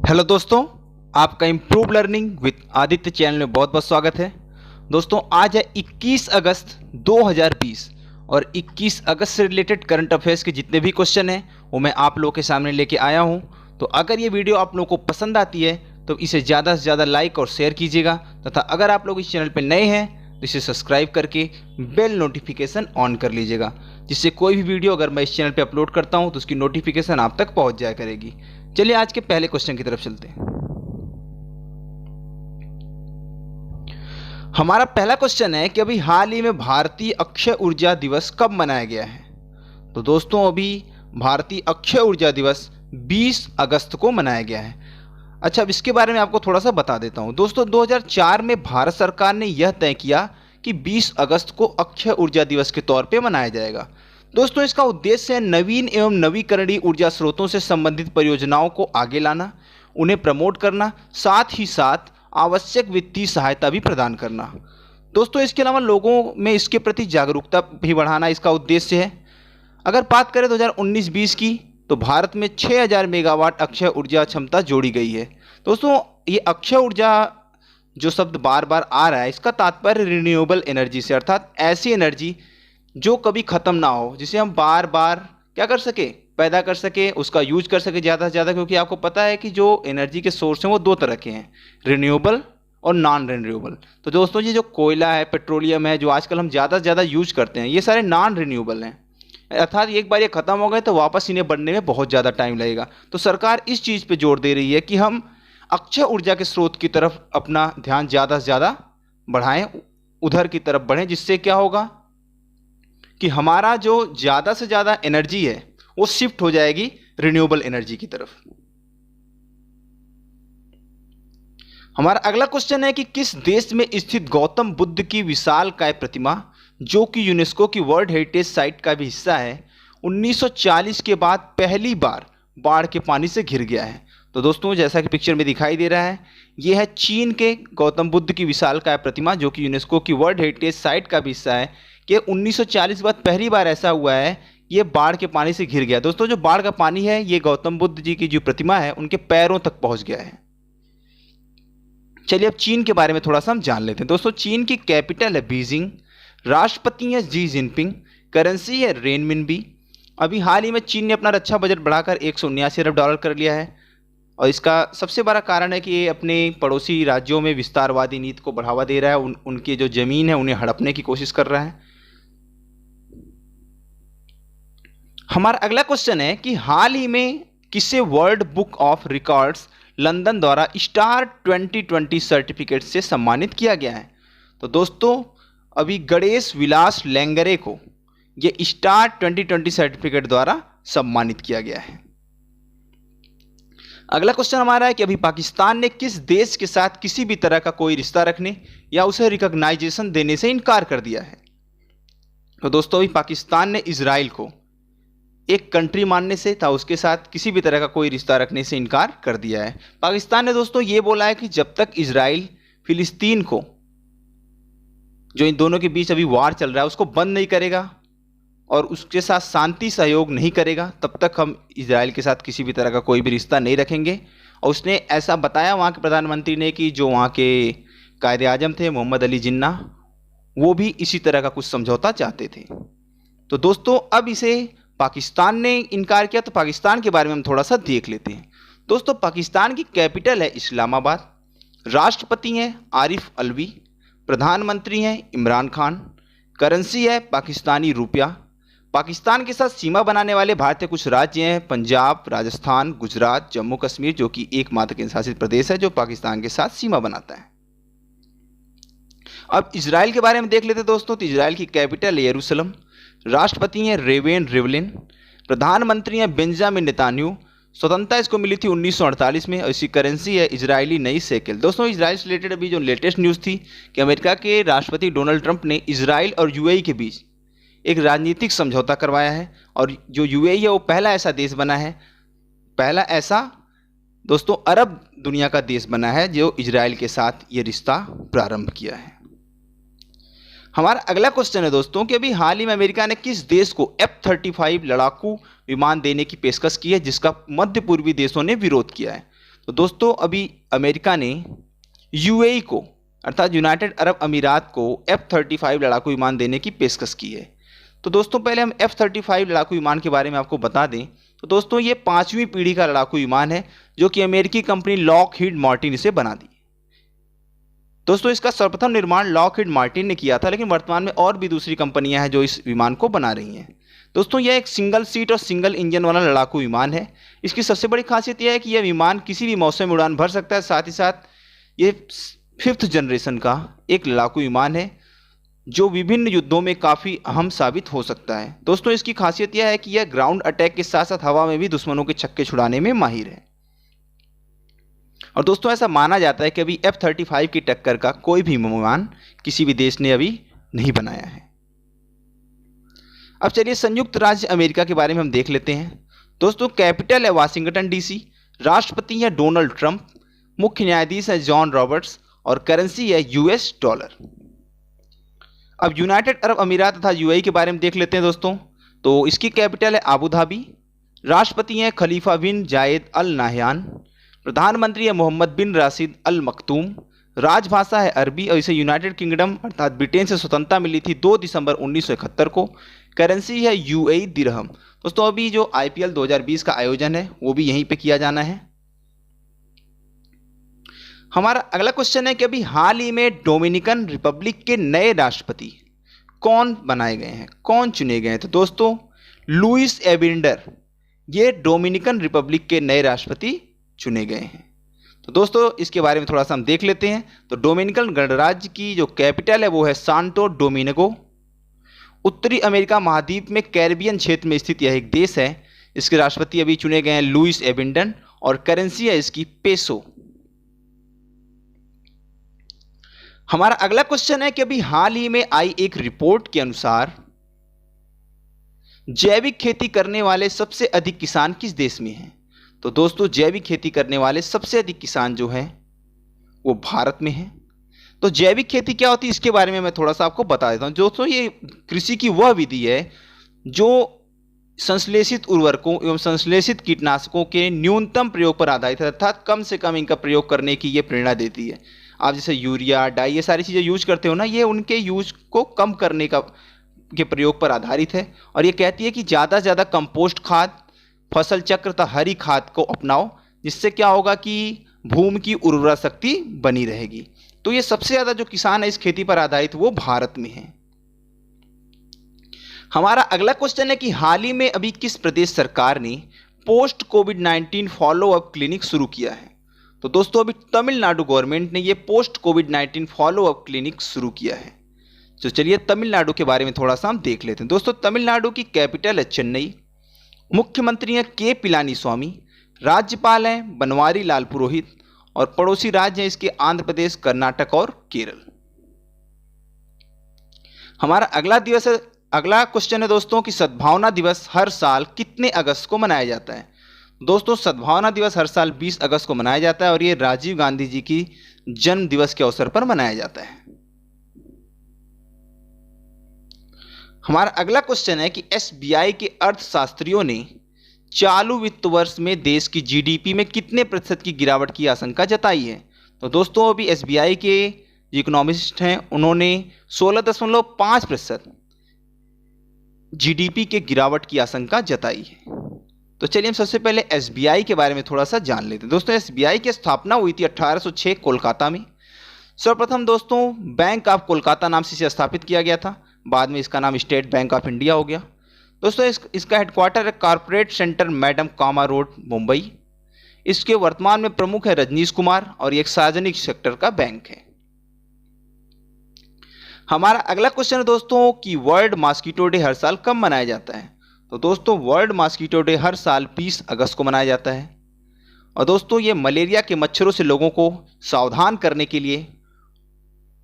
Hello दोस्तों, आपका improve learning with Aditya channel में बहुत बहुत स्वागत है। दोस्तों आज है 21 अगस्त 2020 और 21 अगस्त से रिलेटेड करंट अफेयर्स के जितने भी क्वेश्चन हैं वो मैं आप लोगों के सामने लेके आया हूं। तो अगर ये वीडियो आप लोगों को पसंद आती है तो इसे ज़्यादा से ज़्यादा लाइक और शेयर कीजिएगा तथा अगर आप लोग इस चैनल पर नए हैं तो इसे सब्सक्राइब करके बेल नोटिफिकेशन ऑन कर लीजिएगा, जिससे कोई भी वीडियो अगर मैं इस चैनल पर अपलोड करता हूँ तो उसकी नोटिफिकेशन आप तक पहुँच जाया करेगी। चलिए आज के पहले क्वेश्चन की तरफ चलते हैं। हमारा पहला क्वेश्चन है कि अभी हाल ही में भारतीय अक्षय ऊर्जा दिवस कब मनाया गया है। तो दोस्तों अभी भारतीय अक्षय ऊर्जा दिवस 20 अगस्त को मनाया गया है। अच्छा, अब इसके बारे में आपको थोड़ा सा बता देता हूं। दोस्तों 2004 में भारत सरकार ने यह तय किया कि 20 अगस्त को अक्षय ऊर्जा दिवस के तौर पर मनाया जाएगा। दोस्तों इसका उद्देश्य है नवीन एवं नवीकरणीय ऊर्जा स्रोतों से संबंधित परियोजनाओं को आगे लाना, उन्हें प्रमोट करना, साथ ही साथ आवश्यक वित्तीय सहायता भी प्रदान करना। दोस्तों इसके अलावा लोगों में इसके प्रति जागरूकता भी बढ़ाना इसका उद्देश्य है। अगर बात करें 2019-20 की तो भारत में 6000 मेगावाट अक्षय ऊर्जा क्षमता जोड़ी गई है। दोस्तों ये अक्षय ऊर्जा जो शब्द बार बार आ रहा है इसका तात्पर्य रिन्यूएबल एनर्जी से, अर्थात ऐसी एनर्जी जो कभी ख़त्म ना हो, जिसे हम बार बार क्या कर सके, पैदा कर सके, उसका यूज कर सके ज़्यादा से ज़्यादा। क्योंकि आपको पता है कि जो एनर्जी के सोर्स हैं वो दो तरह के हैं, रिन्यूएबल और नॉन रिन्यूएबल। तो दोस्तों ये जो कोयला है, पेट्रोलियम है, जो आजकल हम ज़्यादा से ज़्यादा यूज करते हैं, ये सारे नॉन रिन्यूएबल हैं, अर्थात एक बार ये ख़त्म हो गए तो वापस इन्हें बनने में बहुत ज़्यादा टाइम लगेगा। तो सरकार इस चीज़ पर जोर दे रही है कि हम अक्षय ऊर्जा के स्रोत की तरफ अपना ध्यान ज़्यादा से ज़्यादा बढ़ाएँ, उधर की तरफ बढ़ें, जिससे क्या होगा कि हमारा जो ज़्यादा से ज़्यादा एनर्जी है वो शिफ्ट हो जाएगी रिन्यूएबल एनर्जी की तरफ। हमारा अगला क्वेश्चन है कि किस देश में स्थित गौतम बुद्ध की विशालकाय प्रतिमा, जो कि यूनेस्को की वर्ल्ड हेरिटेज साइट का भी हिस्सा है, 1940 के बाद पहली बार बाढ़ के पानी से घिर गया है। तो दोस्तों जैसा कि पिक्चर में दिखाई दे रहा है, यह है चीन के गौतम बुद्ध की विशालकाय प्रतिमा, जो कि यूनेस्को की वर्ल्ड हेरिटेज साइट का भी हिस्सा है, कि 1940 के बाद पहली बार ऐसा हुआ है ये बाढ़ के पानी से घिर गया। दोस्तों जो बाढ़ का पानी है ये गौतम बुद्ध जी की जो प्रतिमा है उनके पैरों तक पहुंच गया है। चलिए अब चीन के बारे में थोड़ा सा हम जान लेते हैं। दोस्तों चीन की कैपिटल है बीजिंग, राष्ट्रपति है जी जिनपिंग, करेंसी है रेनमिनबी। अभी हाल ही में चीन ने अपना रक्षा बजट बढ़ाकर $179 अरब कर लिया है और इसका सबसे बड़ा कारण है कि ये अपने पड़ोसी राज्यों में विस्तारवादी नीति को बढ़ावा दे रहा है, उनकी जो जमीन है उन्हें हड़पने की कोशिश कर रहा है। हमारा अगला क्वेश्चन है कि हाल ही में किसे world book of records London द्वारा स्टार 2020 सर्टिफिकेट से सम्मानित किया गया है। तो दोस्तों अभी गणेश विलास लेंगरे को ये स्टार 2020 सर्टिफिकेट द्वारा सम्मानित किया गया है। अगला क्वेश्चन हमारा है कि अभी पाकिस्तान ने किस देश के साथ किसी भी तरह का कोई रिश्ता रखने या उसे रिकॉग्नाइजेशन देने से इनकार कर दिया है। तो दोस्तों अभी पाकिस्तान ने इजराइल को एक कंट्री मानने से था उसके साथ किसी भी तरह का कोई रिश्ता रखने से इनकार कर दिया है। पाकिस्तान ने दोस्तों ये बोला है कि जब तक इजराइल फिलिस्तीन को, जो इन दोनों के बीच अभी वार चल रहा है, उसको बंद नहीं करेगा और उसके साथ शांति सहयोग नहीं करेगा, तब तक हम इजराइल के साथ किसी भी तरह का कोई भी रिश्ता नहीं रखेंगे। और उसने ऐसा बताया वहाँ के प्रधानमंत्री ने कि जो वहाँ के कायदे आजम थे मोहम्मद अली जिन्ना, वो भी इसी तरह का कुछ समझौता चाहते थे। तो दोस्तों अब इसे पाकिस्तान ने इनकार किया, तो पाकिस्तान के बारे में हम थोड़ा सा देख लेते हैं। दोस्तों पाकिस्तान की कैपिटल है इस्लामाबाद, राष्ट्रपति हैं आरिफ अलवी, प्रधानमंत्री हैं इमरान खान, करेंसी है पाकिस्तानी रुपया। पाकिस्तान के साथ सीमा बनाने वाले भारत के कुछ राज्य हैं पंजाब, राजस्थान, गुजरात, जम्मू कश्मीर, जो कि एकमात्र केंद्र शासित प्रदेश है जो पाकिस्तान के साथ सीमा बनाता है। अब इजराइल के बारे में देख लेते हैं दोस्तों। तो इजराइल की कैपिटल है यरूशलेम, राष्ट्रपति हैं रेवेन रिवलिन, प्रधानमंत्री हैं बेंजामिन नेतान्याहू। स्वतंत्रता इसको मिली थी 1948 में और इसकी करेंसी है इजरायली नई शेकेल। दोस्तों इजराइल से रिलेटेड अभी जो लेटेस्ट न्यूज़ थी कि अमेरिका के राष्ट्रपति डोनाल्ड ट्रंप ने इजराइल और यूएई के बीच एक राजनीतिक समझौता करवाया है और जो यूएई है वो पहला ऐसा देश बना है, पहला ऐसा दोस्तों अरब दुनिया का देश बना है जो इजराइल के साथ ये रिश्ता प्रारंभ किया है। हमारा अगला क्वेश्चन है दोस्तों कि अभी हाल ही में अमेरिका ने किस देश को F-35 लड़ाकू विमान देने की पेशकश की है जिसका मध्य पूर्वी देशों ने विरोध किया है। तो दोस्तों अभी अमेरिका ने यूएई को अर्थात यूनाइटेड अरब अमीरात को F-35 लड़ाकू विमान देने की पेशकश की है। तो दोस्तों पहले हम F-35 लड़ाकू विमान के बारे में आपको बता दें। तो दोस्तों ये 5वीं पीढ़ी का लड़ाकू विमान है जो कि अमेरिकी कंपनी लॉकहीड मार्टिन इसे बना दी। दोस्तों इसका सर्वप्रथम निर्माण लॉकहीड मार्टिन ने किया था, लेकिन वर्तमान में और भी दूसरी कंपनियां हैं जो इस विमान को बना रही हैं। दोस्तों यह एक सिंगल सीट और सिंगल इंजन वाला लड़ाकू विमान है। इसकी सबसे बड़ी खासियत यह है कि यह विमान किसी भी मौसम में उड़ान भर सकता है। साथ ही साथ ये 5th जनरेशन का एक लड़ाकू विमान है जो विभिन्न युद्धों में काफ़ी अहम साबित हो सकता है। दोस्तों इसकी खासियत यह है कि यह ग्राउंड अटैक के साथ साथ हवा में भी दुश्मनों के छक्के छुड़ाने में माहिर है। और दोस्तों ऐसा माना जाता है कि अभी F-35 की टक्कर का कोई भी विमान किसी भी देश ने अभी नहीं बनाया है। अब चलिए संयुक्त राज्य अमेरिका के बारे में हम देख लेते हैं। दोस्तों कैपिटल है वाशिंगटन डीसी, राष्ट्रपति है डोनाल्ड ट्रंप, मुख्य न्यायाधीश है जॉन रॉबर्ट्स और करेंसी है यूएस डॉलर। अब यूनाइटेड अरब अमीरात तथा यूएई के बारे में देख लेते हैं दोस्तों। तो इसकी कैपिटल है आबू धाबी, राष्ट्रपति हैं खलीफा बिन जायद अल नाहयान, प्रधानमंत्री है मोहम्मद बिन राशिद अल मखतूम, राजभाषा है अरबी और इसे यूनाइटेड किंगडम अर्थात ब्रिटेन से स्वतंत्रता मिली थी 2 दिसंबर 1971 को। करेंसी है यूएई दिरहम। दोस्तों अभी जो आईपीएल 2020 का आयोजन है वो भी यहीं पे किया जाना है। हमारा अगला क्वेश्चन है कि अभी हाल ही में डोमिनिकन रिपब्लिक के नए राष्ट्रपति कौन बनाए गए हैं, कौन चुने गए हैं? तो दोस्तों लुइस एबिंडर ये डोमिनिकन रिपब्लिक के नए राष्ट्रपति चुने गए हैं। तो दोस्तों इसके बारे में थोड़ा सा हम देख लेते हैं। तो डोमिनिकन गणराज्य की जो कैपिटल है वो है सांतो डोमिनिगो। उत्तरी अमेरिका महाद्वीप में कैरिबियन क्षेत्र में स्थित यह एक देश है। इसके राष्ट्रपति अभी चुने गए हैं लुइस एबिंडन और करेंसी है इसकी पेसो। हमारा अगला क्वेश्चन है कि अभी हाल ही में आई एक रिपोर्ट के अनुसार जैविक खेती करने वाले सबसे अधिक किसान किस देश में हैं? तो दोस्तों जैविक खेती करने वाले सबसे अधिक किसान जो हैं वो भारत में हैं। तो जैविक खेती क्या होती है इसके बारे में मैं थोड़ा सा आपको बता देता हूं। दोस्तों ये कृषि की वह विधि है जो संश्लेषित उर्वरकों एवं संश्लेषित कीटनाशकों के न्यूनतम प्रयोग पर आधारित है, अर्थात कम से कम इनका प्रयोग करने की ये प्रेरणा देती है। आप जैसे यूरिया डाई ये सारी चीज़ें यूज करते हो ना, ये उनके यूज को कम करने के प्रयोग पर आधारित है। और ये कहती है कि ज़्यादा से ज़्यादा कंपोस्ट खाद, फसल चक्र तथा हरी खाद को अपनाओ, जिससे क्या होगा कि भूमि की उर्वरा शक्ति बनी रहेगी। तो ये सबसे ज़्यादा जो किसान है इस खेती पर आधारित वो भारत में है। हमारा अगला क्वेश्चन है कि हाल ही में अभी किस प्रदेश सरकार ने पोस्ट कोविड-19 फॉलो अप क्लिनिक शुरू किया है? तो दोस्तों अभी तमिलनाडु गवर्नमेंट ने ये पोस्ट कोविड-19 फॉलो अप क्लिनिक शुरू किया है। तो चलिए तमिलनाडु के बारे में थोड़ा सा हम देख लेते हैं। दोस्तों तमिलनाडु की कैपिटल है चेन्नई, मुख्यमंत्री हैं के पिलानी स्वामी, राज्यपाल हैं बनवारी लाल पुरोहित और पड़ोसी राज्य हैं इसके आंध्र प्रदेश, कर्नाटक और केरल। हमारा अगला क्वेश्चन है दोस्तों कि सद्भावना दिवस हर साल कितने अगस्त को मनाया जाता है? दोस्तों सद्भावना दिवस हर साल 20 अगस्त को मनाया जाता है और ये राजीव गांधी जी की जन्म दिवस के अवसर पर मनाया जाता है। हमारा अगला क्वेश्चन है कि एसबीआई के अर्थशास्त्रियों ने चालू वित्त वर्ष में देश की जीडीपी में कितने प्रतिशत की गिरावट की आशंका जताई है? तो दोस्तों अभी एसबीआई के इकोनॉमिस्ट हैं उन्होंने 16.5% जीडीपी के गिरावट की आशंका जताई है। तो चलिए हम सबसे पहले एसबीआई के बारे में थोड़ा सा जान लेते हैं। दोस्तों एसबीआई की स्थापना हुई थी 1806 कोलकाता में। सर्वप्रथम दोस्तों बैंक ऑफ कोलकाता नाम से इसे स्थापित किया गया था, बाद में इसका नाम स्टेट बैंक ऑफ इंडिया हो गया। दोस्तों इसका हेडक्वार्टर है कॉर्पोरेट सेंटर मैडम कामा रोड मुंबई। इसके वर्तमान में प्रमुख है रजनीश कुमार और ये एक सार्वजनिक सेक्टर का बैंक है। हमारा अगला क्वेश्चन है दोस्तों कि वर्ल्ड मॉस्किटो डे हर साल कब मनाया जाता है? तो दोस्तों वर्ल्ड मॉस्किटो डे हर साल 20 अगस्त को मनाया जाता है। और दोस्तों ये मलेरिया के मच्छरों से लोगों को सावधान करने के लिए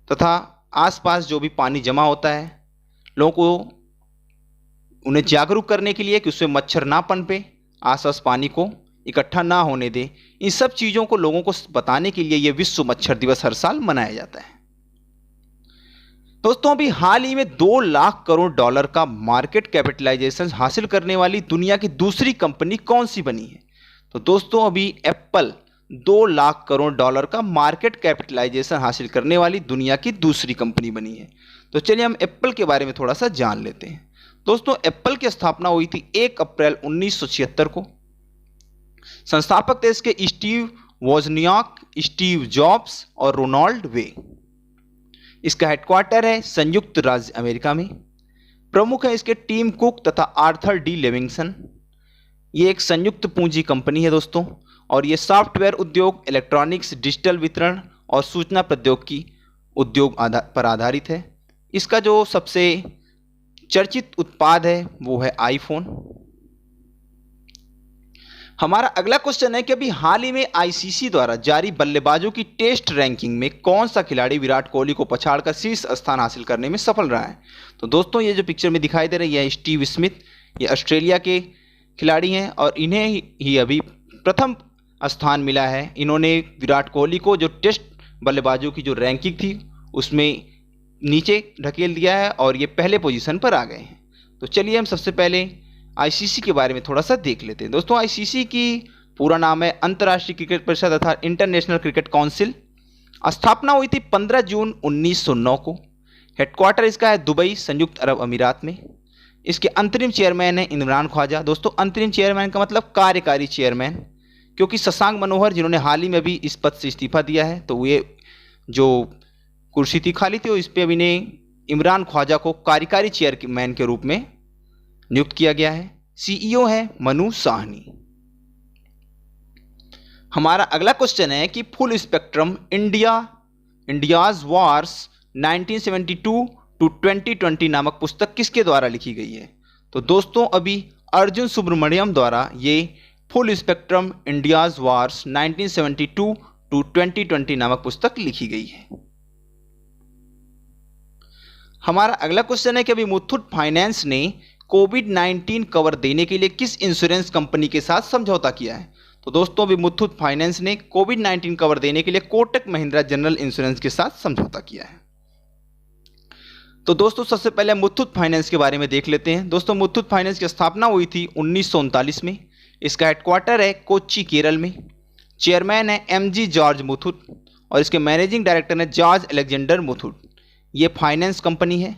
तथा आसपास जो भी पानी जमा होता है लोगों को उन्हें जागरूक करने के लिए कि उससे मच्छर ना पनपे, आसपास पानी को इकट्ठा ना होने दे, इन सब चीज़ों को लोगों को बताने के लिए ये विश्व मच्छर दिवस हर साल मनाया जाता है। दोस्तों अभी हाल ही में 2 लाख करोड़ डॉलर का मार्केट कैपिटलाइजेशन हासिल करने वाली दुनिया की दूसरी कंपनी कौन सी बनी है? तो दोस्तों अभी एप्पल 2 लाख करोड़ डॉलर का मार्केट कैपिटलाइजेशन हासिल करने वाली दुनिया की दूसरी कंपनी बनी है। तो चलिए हम एप्पल के बारे में थोड़ा सा जान लेते हैं। दोस्तों, एप्पल की स्थापना हुई थी 1 अप्रैल 1976 को। संस्थापक थे इसके स्टीव वोजनियाक, स्टीव जॉब्स और रोनाल्ड वे। इसका हेडक्वार्टर है संयुक्त राज्य अमेरिका में। प्रमुख है इसके टिम कुक तथा आर्थर डी लेविंगसन। ये एक संयुक्त पूंजी कंपनी है दोस्तों, और ये सॉफ्टवेयर उद्योग, इलेक्ट्रॉनिक्स, डिजिटल वितरण और सूचना प्रौद्योगिकी उद्योग पर आधारित है। इसका जो सबसे चर्चित उत्पाद है वो है आईफोन। हमारा अगला क्वेश्चन है कि अभी हाल ही में आईसीसी द्वारा जारी बल्लेबाजों की टेस्ट रैंकिंग में कौन सा खिलाड़ी विराट कोहली को पछाड़कर शीर्ष स्थान हासिल करने में सफल रहा है। तो दोस्तों, ये जो पिक्चर में दिखाई दे रही है स्टीव स्मिथ, ये ऑस्ट्रेलिया के खिलाड़ी हैं और इन्हें ही अभी प्रथम स्थान मिला है। इन्होंने विराट कोहली को जो टेस्ट बल्लेबाजों की जो रैंकिंग थी उसमें नीचे ढकेल दिया है और ये पहले पोजीशन पर आ गए हैं। तो चलिए हम सबसे पहले आईसीसी के बारे में थोड़ा सा देख लेते हैं। दोस्तों, आईसीसी की पूरा नाम है अंतर्राष्ट्रीय क्रिकेट परिषद अर्थात इंटरनेशनल क्रिकेट काउंसिल। स्थापना हुई थी 15 जून 1909 को। हेडक्वार्टर इसका है दुबई, संयुक्त अरब अमीरात में। इसके अंतरिम चेयरमैन है इमरान ख्वाजा। दोस्तों, अंतरिम चेयरमैन का मतलब कार्यकारी चेयरमैन, क्योंकि शशांक मनोहर जिन्होंने हाल ही में भी इस पद से इस्तीफा दिया है, तो ये जो कुर्सी थी खाली थी, इस पर अभी ने इमरान ख्वाजा को कार्यकारी चेयरमैन के रूप में नियुक्त किया गया है। सीईओ है मनु साहनी। हमारा अगला क्वेश्चन है कि full spectrum India's wars 1972 to 2020 नामक पुस्तक किसके द्वारा लिखी गई है। तो दोस्तों, अभी अर्जुन सुब्रमण्यम द्वारा ये full spectrum India's wars 1972 to 2020 नामक पुस्तक लिखी गई है। हमारा अगला क्वेश्चन है कि अभी मुथूट फाइनेंस ने कोविड-19 कवर देने के लिए किस इंश्योरेंस कंपनी के साथ समझौता किया है। तो दोस्तों, अभी मुथूट फाइनेंस ने कोविड-19 कवर देने के लिए कोटक महिंद्रा जनरल इंश्योरेंस के साथ समझौता किया है। तो दोस्तों, सबसे पहले मुथूट फाइनेंस के बारे में देख लेते हैं। दोस्तों, मुथूट फाइनेंस की स्थापना हुई थी 1939 में। इसका हेडक्वार्टर है कोच्चि, केरल में। चेयरमैन है एमजी जॉर्ज मुथूट और इसके मैनेजिंग डायरेक्टर है जॉर्ज अलेक्जेंडर मुथूट। ये फाइनेंस कंपनी है।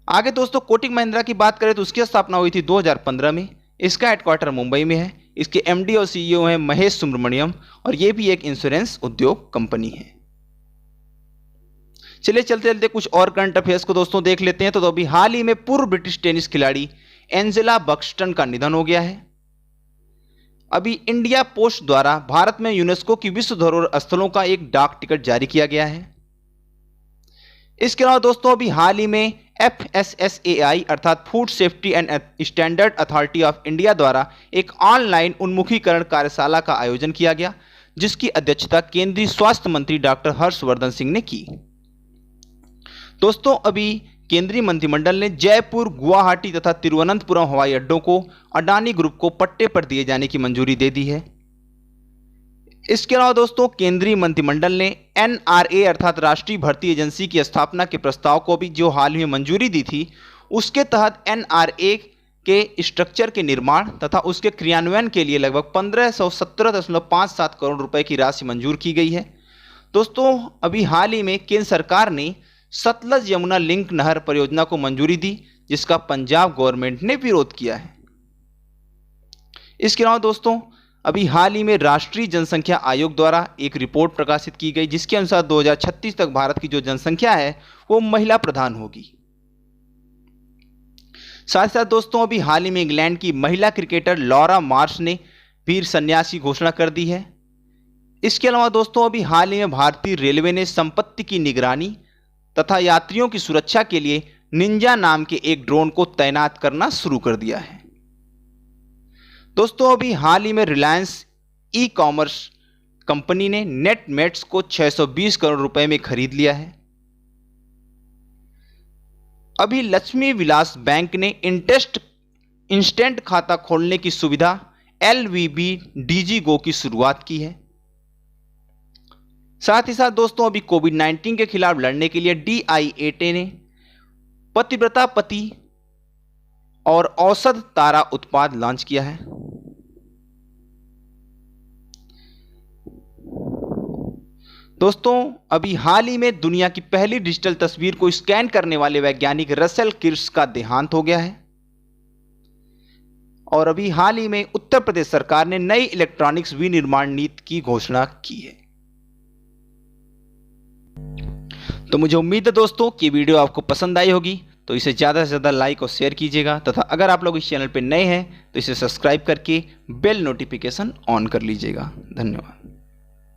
आगे दोस्तों, कोटक महिंद्रा की बात करें तो उसकी स्थापना हुई थी 2015 में। इसका हेडक्वार्टर मुंबई में है। इसके एमडी और सीईओ हैं महेश सुब्रमण्यम और ये भी एक इंश्योरेंस उद्योग कंपनी है। चलिए चलते चलते कुछ और करंट अफेयर्स को दोस्तों देख लेते हैं। तो अभी हाल ही में पूर्व ब्रिटिश टेनिस खिलाड़ी एंजेला बक्सटन का निधन हो गया है। अभी इंडिया पोस्ट द्वारा भारत में यूनेस्को की विश्व धरोहर स्थलों का एक डाक टिकट जारी किया गया है। इसके अलावा दोस्तों, अभी हाल ही में FSSAI अर्थात food safety and standard authority of India द्वारा एक ऑनलाइन उन्मुखीकरण कार्यशाला का आयोजन किया गया, जिसकी अध्यक्षता केंद्रीय स्वास्थ्य मंत्री डॉक्टर हर्षवर्धन सिंह ने की। दोस्तों, अभी केंद्रीय मंत्रिमंडल ने जयपुर, गुवाहाटी तथा तिरुवनंतपुरम हवाई अड्डों को अडानी ग्रुप को पट्टे पर दिए जाने की मंजूरी दे दी है। इसके अलावा दोस्तों, केंद्रीय मंत्रिमंडल ने NRA अर्थात राष्ट्रीय भर्ती एजेंसी की स्थापना के प्रस्ताव को भी जो हाल ही में मंजूरी दी थी, उसके तहत NRA के स्ट्रक्चर के निर्माण तथा उसके क्रियान्वयन के लिए लगभग 1517.57 करोड़ रुपए की राशि मंजूर की गई है। दोस्तों, अभी हाल ही में केंद्र सरकार ने सतलज यमुना लिंक नहर परियोजना को मंजूरी दी, जिसका पंजाब गवर्नमेंट ने विरोध किया है। इसके अलावा दोस्तों, अभी हाल ही में राष्ट्रीय जनसंख्या आयोग द्वारा एक रिपोर्ट प्रकाशित की गई, जिसके अनुसार 2036 तक भारत की जो जनसंख्या है वो महिला प्रधान होगी। साथ ही साथ दोस्तों, अभी हाल ही में इंग्लैंड की महिला क्रिकेटर लॉरा मार्श ने वीर संन्यास की घोषणा कर दी है। इसके अलावा दोस्तों, अभी हाल ही में भारतीय रेलवे ने संपत्ति की निगरानी तथा यात्रियों की सुरक्षा के लिए निंजा नाम के एक ड्रोन को तैनात करना शुरू कर दिया है। दोस्तों, अभी हाल ही में रिलायंस ई कॉमर्स कंपनी ने नेटमेट्स को 620 करोड़ रुपए में खरीद लिया है। अभी लक्ष्मी विलास बैंक ने इंस्टेंट खाता खोलने की सुविधा LVB DG Go की शुरुआत की है। साथ ही साथ दोस्तों, अभी कोविड-19 के खिलाफ लड़ने के लिए DIAT ने पतिव्रता पति और औषध तारा उत्पाद लॉन्च किया है। दोस्तों अभी हाल ही में दुनिया की पहली डिजिटल तस्वीर को स्कैन करने वाले वैज्ञानिक रसेल किर्श का देहांत हो गया है। और अभी हाल ही में उत्तर प्रदेश सरकार ने नई इलेक्ट्रॉनिक्स विनिर्माण नीति की घोषणा की है। तो मुझे उम्मीद है दोस्तों कि वीडियो आपको पसंद आई होगी, तो इसे ज़्यादा से ज़्यादा लाइक और शेयर कीजिएगा तथा अगर आप लोग इस चैनल पर नए हैं तो इसे सब्सक्राइब करके बेल नोटिफिकेशन ऑन कर लीजिएगा। धन्यवाद।